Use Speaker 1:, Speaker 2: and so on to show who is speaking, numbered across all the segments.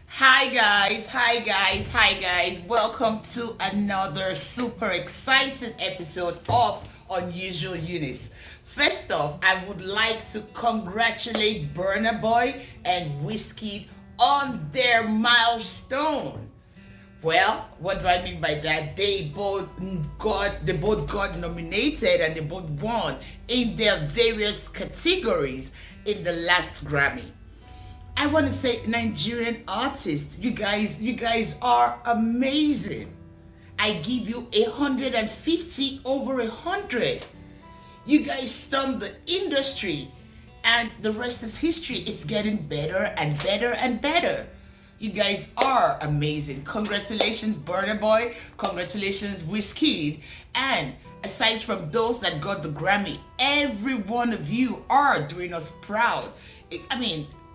Speaker 1: Hi guys, welcome to another super exciting episode of Unusual Eunice. First off, I would like to congratulate Burna Boy and Wizkid on their milestone. Well, what do I mean by that? They both got nominated and they both won in their various categories in the last Grammy. I want to say, Nigerian artists, you guys are amazing. I give you 150 over 100. You guys stunned the industry, and the rest is history. It's getting better and better and better. You guys are amazing. Congratulations, Burna Boy. Congratulations, Wizkid. And aside from those that got the Grammy, every one of you are doing us proud.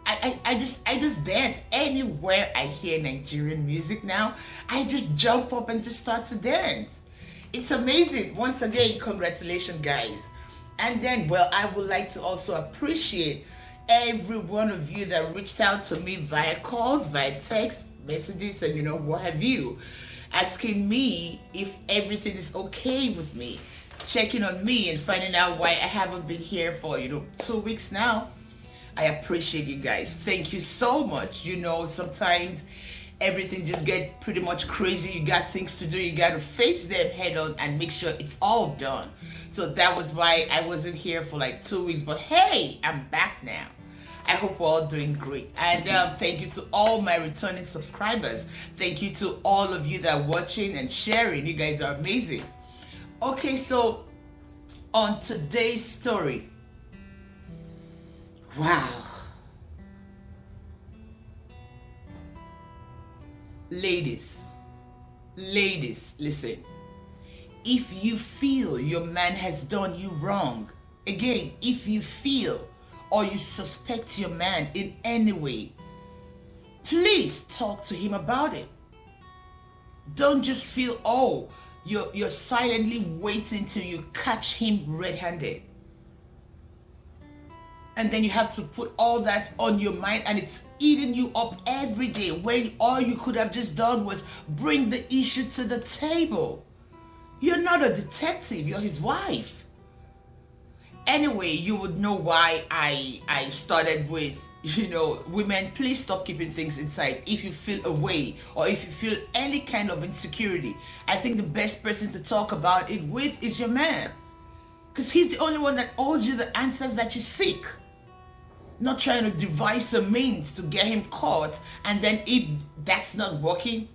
Speaker 1: I just dance anywhere I hear Nigerian music now. I just jump up and just start to dance. It's amazing. Once again, congratulations, guys. And then, well, I would like to also appreciate every one of you that reached out to me via calls, via text messages, and what have you, asking me if everything is okay with me, checking on me and finding out why I haven't been here for 2 weeks now. I appreciate you guys. Thank you so much. Sometimes everything just get pretty much crazy. You got things to do. You got to face them head on and make sure it's all done. So that was why I wasn't here for like 2 weeks. But hey, I'm back now. I hope we're all doing great. And thank you to all my returning subscribers. Thank you to all of you that are watching and sharing. You guys are amazing. Okay, so on today's story, wow. Ladies, listen. If you feel your man has done you wrong, again, if you feel or you suspect your man in any way, please talk to him about it. Don't just feel, you're silently waiting till you catch him red-handed. And then you have to put all that on your mind and it's eating you up every day when all you could have just done was bring the issue to the table. You're not a detective, you're his wife. Anyway, you would know why I started with, women, please stop keeping things inside. If you feel a way or if you feel any kind of insecurity, I think the best person to talk about it with is your man. Because he's the only one that owes you the answers that you seek. Not trying to devise a means to get him caught, and then if that's not working,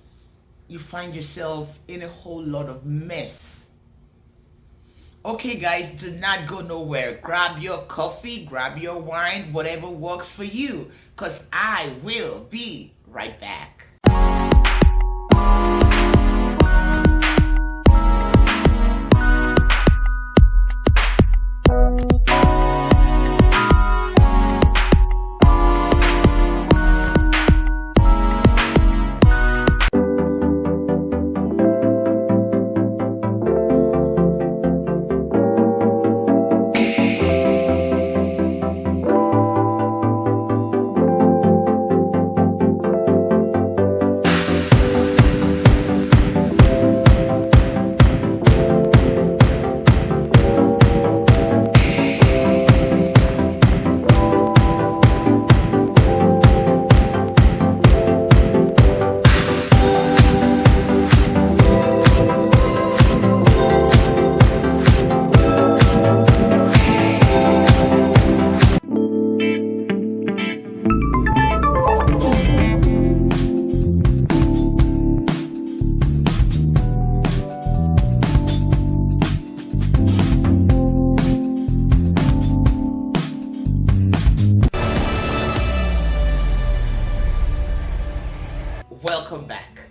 Speaker 1: you find yourself in a whole lot of mess. Okay guys, do not go nowhere. Grab your coffee, grab your wine, whatever works for you, because I will be right back. Welcome back.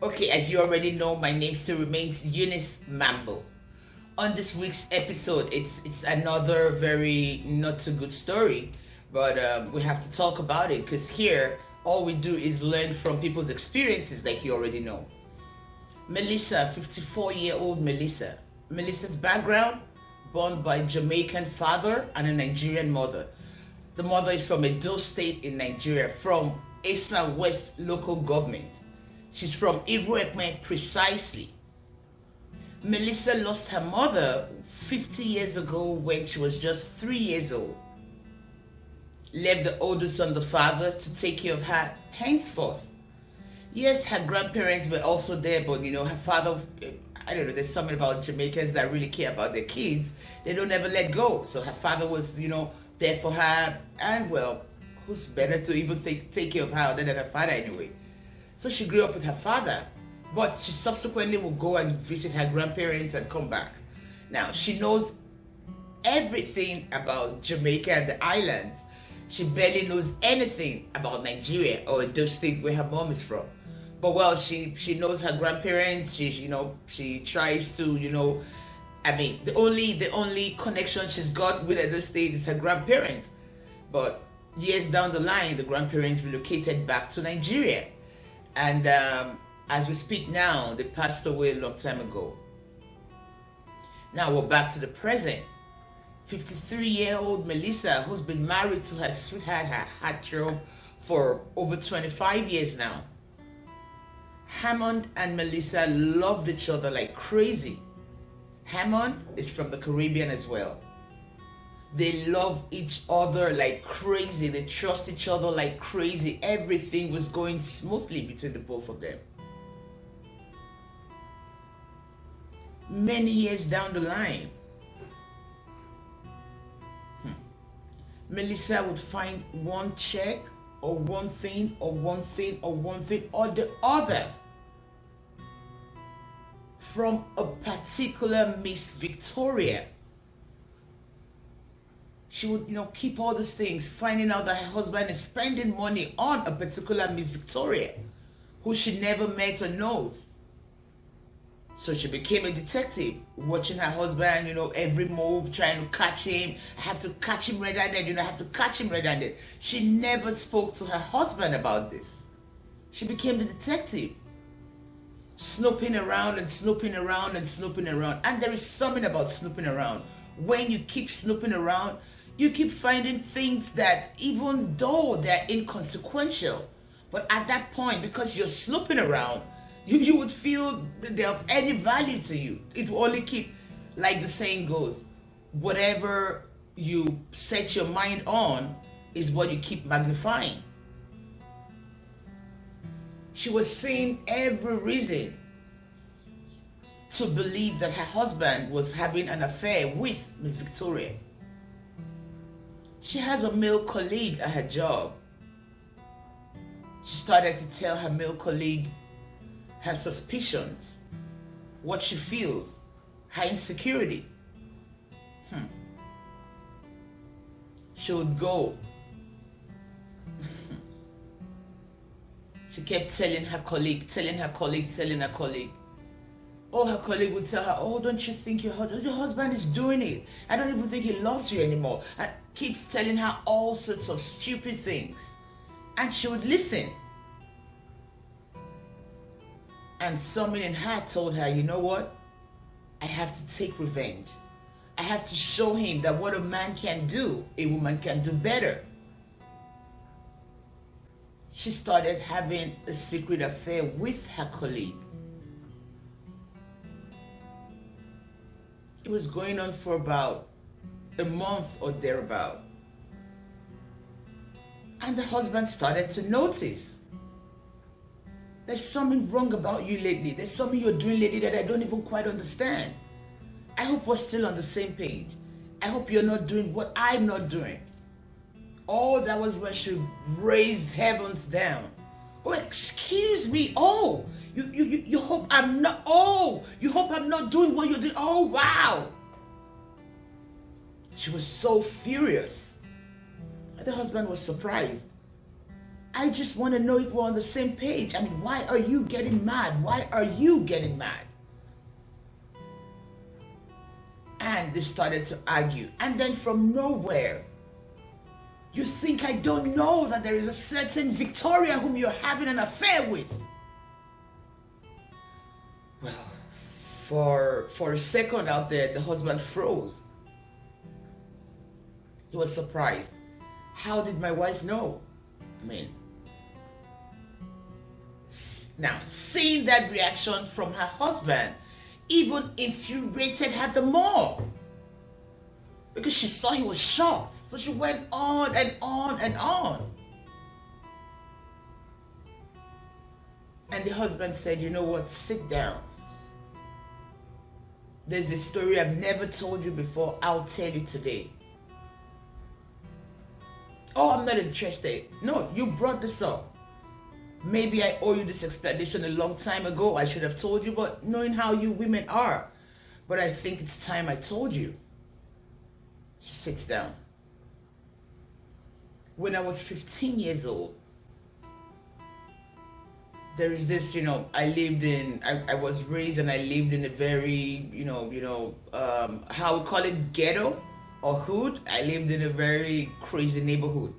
Speaker 1: Okay, as you already know, my name still remains Eunice Mambo. On this week's episode, it's another very not so good story, but we have to talk about it because here all we do is learn from people's experiences, like you already know. Melissa, 54-year-old Melissa. Melissa's background: born by Jamaican father and a Nigerian mother. The mother is from Edo State in Nigeria, from Esa West local government. She's from Iruekme precisely. Melissa lost her mother 50 years ago when she was just 3 years old. Left the oldest son, the father, to take care of her henceforth. Yes, her grandparents were also there, but her father, I don't know, there's something about Jamaicans that really care about their kids. They don't ever let go. So her father was, there for her. And well, who's better to even take care of her other than her father anyway? So she grew up with her father, but she subsequently will go and visit her grandparents and come back. Now, she knows everything about Jamaica and the islands. She barely knows anything about Nigeria or the state where her mom is from. But well, she knows her grandparents. She tries to, the only connection she's got with Edo State is her grandparents. But years down the line, the grandparents relocated back to Nigeria. And as we speak now, they passed away a long time ago. Now we're back to the present. 53-year-old Melissa, who's been married to her sweetheart, her heartthrob, for over 25 years now. Hammond and Melissa loved each other like crazy. Hammond is from the Caribbean as well. They love each other like crazy. They trust each other like crazy. Everything was going smoothly between the both of them. Many years down the line, Melissa would find one check or one thing or one thing or one thing or the other from a particular Miss Victoria. She would, keep all these things, finding out that her husband is spending money on a particular Miss Victoria, who she never met or knows. So she became a detective, watching her husband, every move, trying to catch him. I have to catch him red-handed, I have to catch him red-handed. She never spoke to her husband about this. She became the detective, snooping around and snooping around and snooping around. And there is something about snooping around. When you keep snooping around, you keep finding things that, even though they're inconsequential, but at that point, because you're snooping around, you would feel that they're of any value to you. It will only keep, like the saying goes, whatever you set your mind on is what you keep magnifying. She was seeing every reason to believe that her husband was having an affair with Miss Victoria. She has a male colleague at her job. She started to tell her male colleague her suspicions, what she feels, her insecurity. She would go. She kept telling her colleague. Oh, her colleague would tell her, oh, don't you think your husband is doing it? I don't even think he loves you anymore. And keeps telling her all sorts of stupid things. And she would listen. And something in her told her, you know what? I have to take revenge. I have to show him that what a man can do, a woman can do better. She started having a secret affair with her colleague. It was going on for about a month or thereabout. And the husband started to notice. There's something wrong about you lately. There's something you're doing lately that I don't even quite understand. I hope we're still on the same page. I hope you're not doing what I'm not doing. Oh, that was when she raised heavens down. Oh, excuse me. Oh, you hope I'm not. Oh, you hope I'm not doing what you're doing. Oh, wow. She was so furious. The husband was surprised. I just want to know if we're on the same page. I mean, why are you getting mad? Why are you getting mad? And they started to argue. And then from nowhere, you think I don't know that there is a certain Victoria whom you're having an affair with? Well, for a second out there, the husband froze. He was surprised. How did my wife know? I mean, now seeing that reaction from her husband even infuriated her the more, because she saw he was shocked. So she went on and on and on. And the husband said, you know what, sit down. There's a story I've never told you before. I'll tell you today. Oh, I'm not interested. No, you brought this up. Maybe I owe you this explanation a long time ago. I should have told you, but knowing how you women are. But I think it's time I told you. She sits down. When I was 15 years old, there is this, I was raised and I lived in a very, how we call it, ghetto or hood. I lived in a very crazy neighborhood.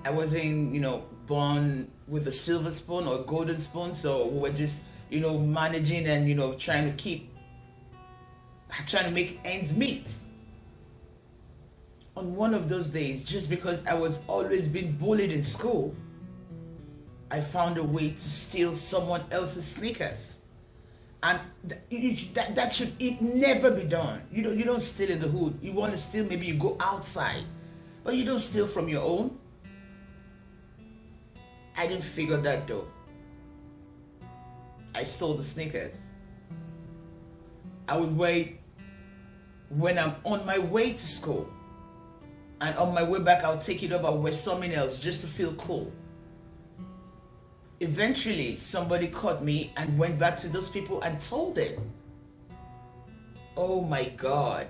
Speaker 1: I wasn't, born with a silver spoon or a golden spoon, so we were just, managing and, trying to make ends meet. On one of those days, just because I was always being bullied in school, I found a way to steal someone else's sneakers. And that should never be done. You don't steal in the hood. You want to steal, maybe you go outside, but you don't steal from your own. I didn't figure that though. I stole the sneakers. I would wait when I'm on my way to school, and on my way back I'll take it off, I'll wear something else just to feel cool. Eventually, somebody caught me and went back to those people and told them. Oh my God,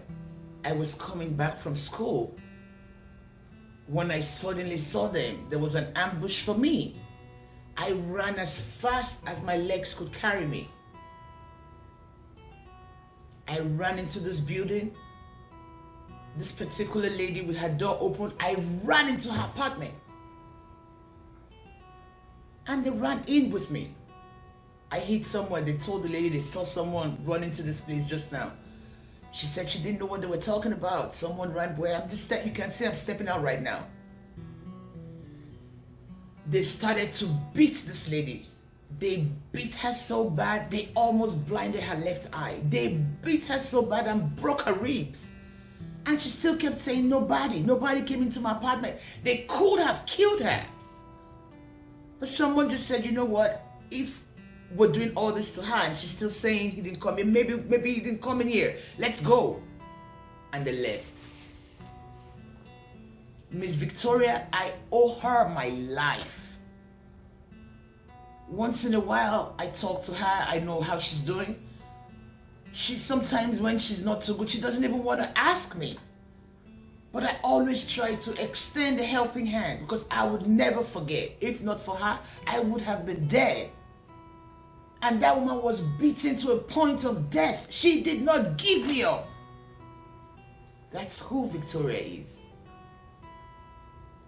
Speaker 1: I was coming back from school. When I suddenly saw them, there was an ambush for me. I ran as fast as my legs could carry me. I ran into this building. This particular lady with her door open, I ran into her apartment. And they ran in with me. I hid somewhere. They told the lady they saw someone run into this place just now. She said she didn't know what they were talking about. Someone ran where you can see I'm stepping out right now. They started to beat this lady. They beat her so bad, they almost blinded her left eye. They beat her so bad and broke her ribs. And she still kept saying, nobody came into my apartment. They could have killed her. But someone just said, you know what? If we're doing all this to her and she's still saying he didn't come in, maybe he didn't come in here. Let's go. And they left. Miss Victoria, I owe her my life. Once in a while, I talk to her. I know how she's doing. She sometimes, when she's not too good, she doesn't even want to ask me. But I always try to extend a helping hand, because I would never forget. If not for her, I would have been dead. And that woman was beaten to a point of death. She did not give me up. That's who Victoria is.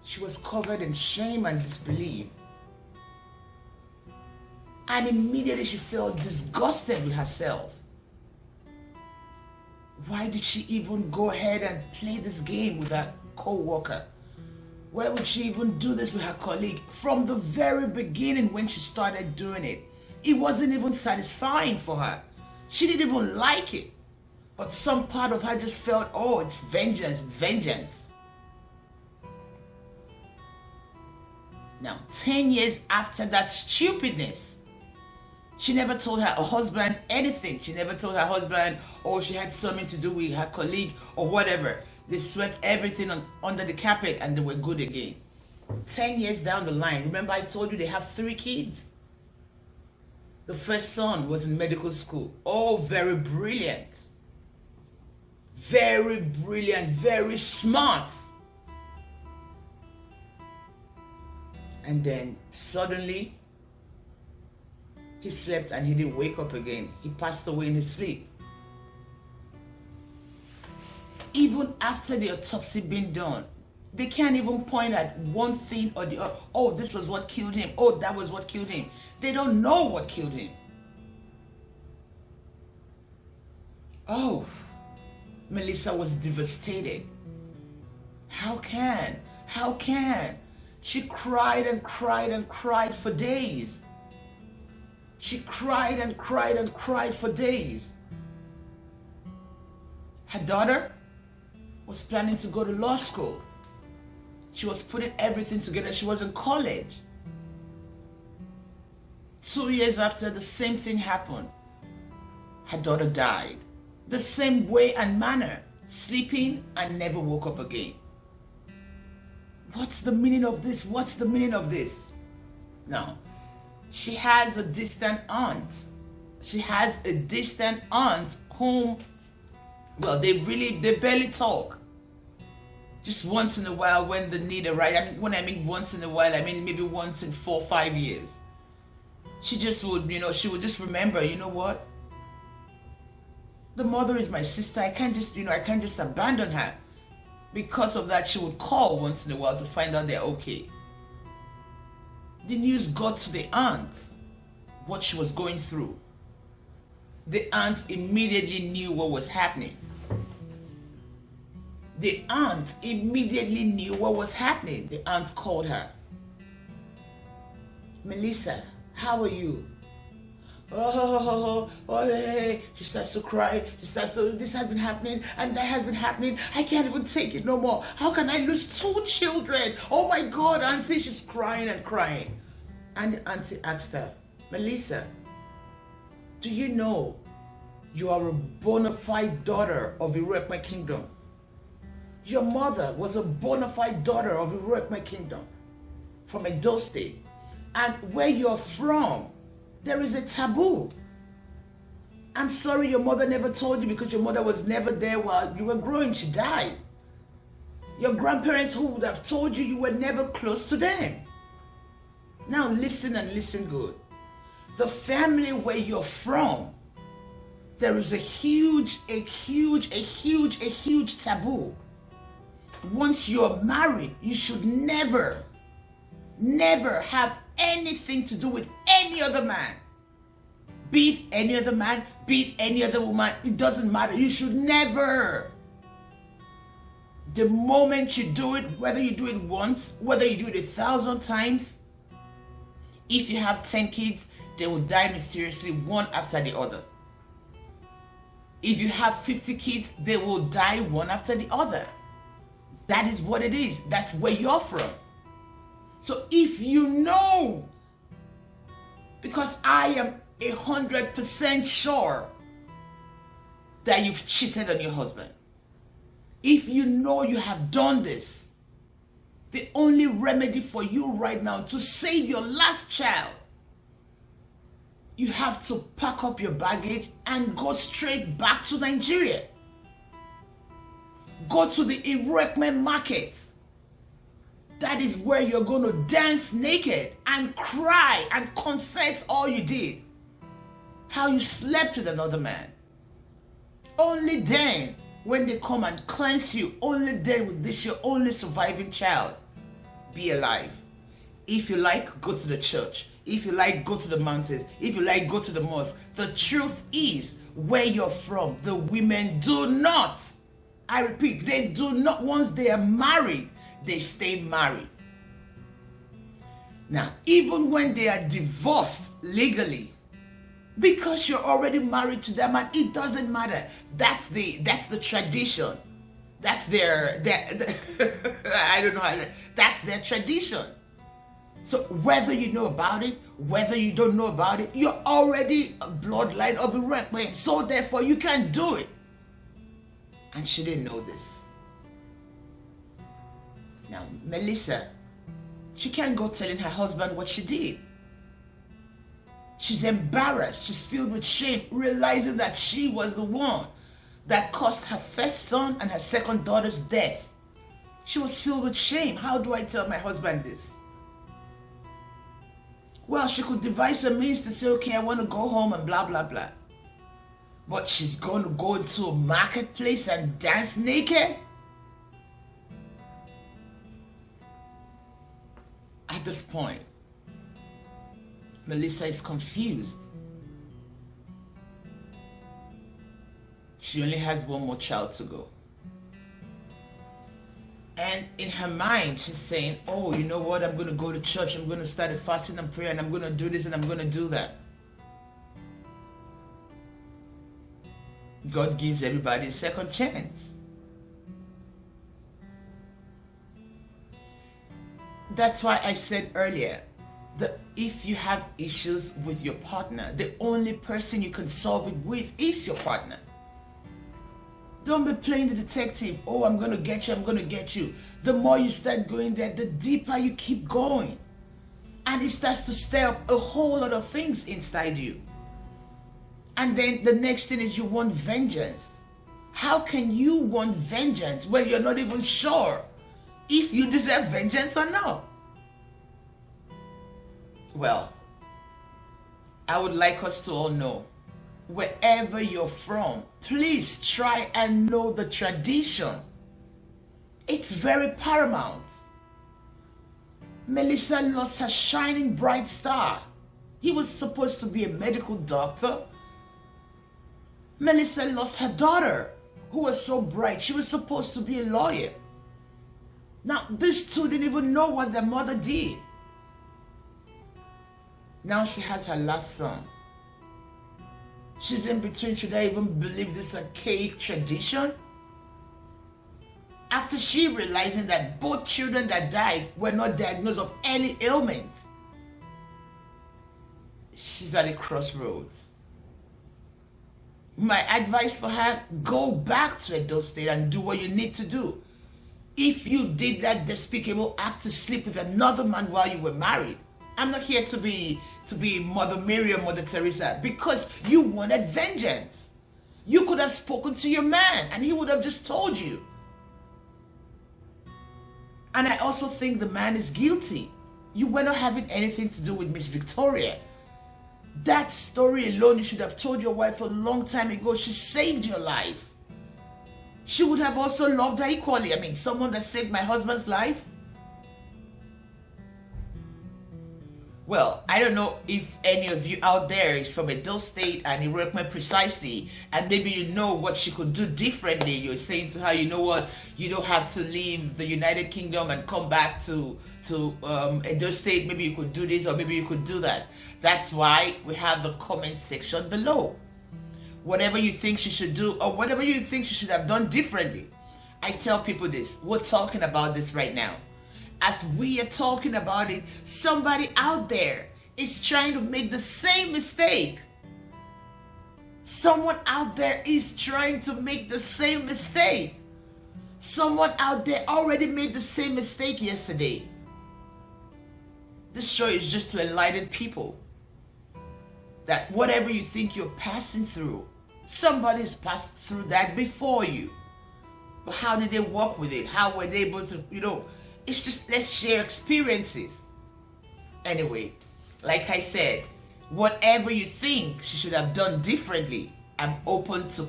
Speaker 1: She was covered in shame and disbelief. And immediately she felt disgusted with herself. Why did she even go ahead and play this game with her co-worker? Why would she even do this with her colleague? From the very beginning when she started doing it, it wasn't even satisfying for her. She didn't even like it. But some part of her just felt, oh, it's vengeance, it's vengeance. Now, 10 years after that stupidness, she never told her husband anything. She never told her husband, or she had something to do with her colleague or whatever. They swept everything under the carpet and they were good again. 10 years down the line, remember I told you they have 3 kids? The first son was in medical school. Oh, very brilliant. Very brilliant, very smart. And then suddenly, he slept and he didn't wake up again. He passed away in his sleep. Even after the autopsy being done, they can't even point at one thing or the other. Oh, this was what killed him. Oh, that was what killed him. They don't know what killed him. Oh, Melissa was devastated. How can How can? She cried and cried and cried for days. She cried and cried and cried for days. Her daughter was planning to go to law school. She was putting everything together. She was in college. 2 years after, the same thing happened. Her daughter died. The same way and manner, sleeping and never woke up again. What's the meaning of this? What's the meaning of this? Now, she has a distant aunt. She has a distant aunt whom, well, they barely talk. Just once in a while when the need arises. I mean, when I mean once in a while, I mean maybe once in 4 or 5 years. She just would, she would just remember, you know what? The mother is my sister. I can't just abandon her. Because of that, she would call once in a while to find out they're okay. The news got to the aunt, what she was going through. The aunt immediately knew what was happening. The aunt immediately knew what was happening. The aunt called her. Melissa, how are you? Oh, hey. She starts to cry. She starts to, this has been happening and that has been happening. I can't even take it no more. How can I lose 2 children? Oh my God, auntie, she's crying and crying. And the auntie asked her, Melissa, do you know you are a bona fide daughter of Iruekme Kingdom? Your mother was a bona fide daughter of Iruekme Kingdom from Edo State. And where you're from, there is a taboo. I'm sorry your mother never told you because your mother was never there while you were growing. She died. Your grandparents who would have told you, you were never close to them. Now listen and listen good. The family where you're from, there is a huge taboo. Once you're married, you should never have anything to do with any other man. Be it any other man, be it any other woman, it doesn't matter. You should never. The moment you do it, whether you do it once, whether you do it 1,000 times, if you have 10 kids, they will die mysteriously one after the other. If you have 50 kids, they will die one after the other. That is what it is. That's where you're from. So if you know, because I am 100% sure that you've cheated on your husband. If you know you have done this, the only remedy for you right now to save your last child, you have to pack up your baggage and go straight back to Nigeria. Go to the Iruekme market. That is where you're going to dance naked and cry and confess all you did. How you slept with another man. Only then, when they come and cleanse you, only then with this your only surviving child be alive. If you like, go to the church. If you like, go to the mountains. If you like, go to the mosque. The truth is, where you're from, the women do not, I repeat, they do not, once they are married, they stay married. Now, even when they are divorced legally, because you're already married to them, and it doesn't matter. That's the tradition. That's their I don't know how that's their tradition. So whether you know about it, whether you don't know about it, you're already a bloodline of Iruekme. So therefore you can do it. And she didn't know this. Now, Melissa, she can't go telling her husband what she did. She's embarrassed. She's filled with shame, realizing that she was the one that caused her first son and her second daughter's death. She was filled with shame. How do I tell my husband this? Well, she could devise a means to say, okay, I want to go home and blah, blah, blah. But she's going to go into a marketplace and dance naked? At this point, Melissa is confused. She only has one more child to go. And in her mind, she's saying, oh, you know what? I'm going to go to church. I'm going to start a fasting and prayer, and I'm going to do this and I'm going to do that. God gives everybody a second chance. That's why I said earlier that if you have issues with your partner, the only person you can solve it with is your partner. Don't be playing the detective. Oh, I'm going to get you, I'm going to get you. The more you start going there, the deeper you keep going. And it starts to stir up a whole lot of things inside you. And then the next thing is you want vengeance. How can you want vengeance when you're not even sure if you deserve vengeance or not? Well, I would like us to all know, wherever you're from, please try and know the tradition. It's very paramount. Melissa lost her shining bright star. He was supposed to be a medical doctor. Melissa lost her daughter, who was so bright. She was supposed to be a lawyer. Now, these two didn't even know what their mother did. Now she has her last son. She's in between. Should I even believe this archaic tradition? After she realizing that both children that died were not diagnosed of any ailment, she's at a crossroads. My advice for her, go back to Edo State and do what you need to do. If you did that despicable act to sleep with another man while you were married, I'm not here to be Mother Mary or Mother Teresa, because you wanted vengeance. You could have spoken to your man and he would have just told you. And I also think the man is guilty. You were not having anything to do with Miss Victoria. That story alone, you should have told your wife a long time ago. She saved your life. She would have also loved her equally. I mean, someone that saved my husband's life. Well, I don't know if any of you out there is from Edo State and Irokme precisely, and maybe you know what she could do differently. You're saying to her, you know what, you don't have to leave the United Kingdom and come back to Edo State. Maybe you could do this, or maybe you could do that. That's why we have the comment section below. Whatever you think she should do, or whatever you think she should have done differently. I tell people this, we're talking about this right now. As we are talking about it, somebody out there is trying to make the same mistake. Someone out there is trying to make the same mistake. Someone out there already made the same mistake yesterday. This show is just to enlighten people that whatever you think you're passing through, somebody has passed through that before you. But how did they work with it? How were they able to, it's just, let's share experiences. Anyway, like I said, whatever you think she should have done differently, I'm open to,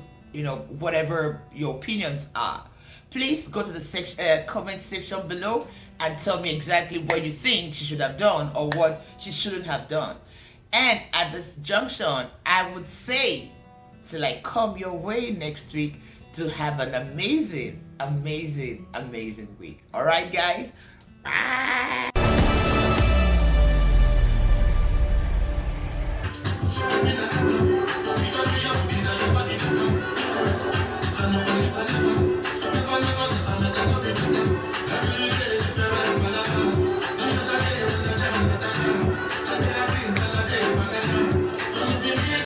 Speaker 1: whatever your opinions are. Please go to the comment section below and tell me exactly what you think she should have done or what she shouldn't have done. And at this junction, I would say, till I come your way next week, to have an amazing, amazing, amazing week. All right, guys? Bye.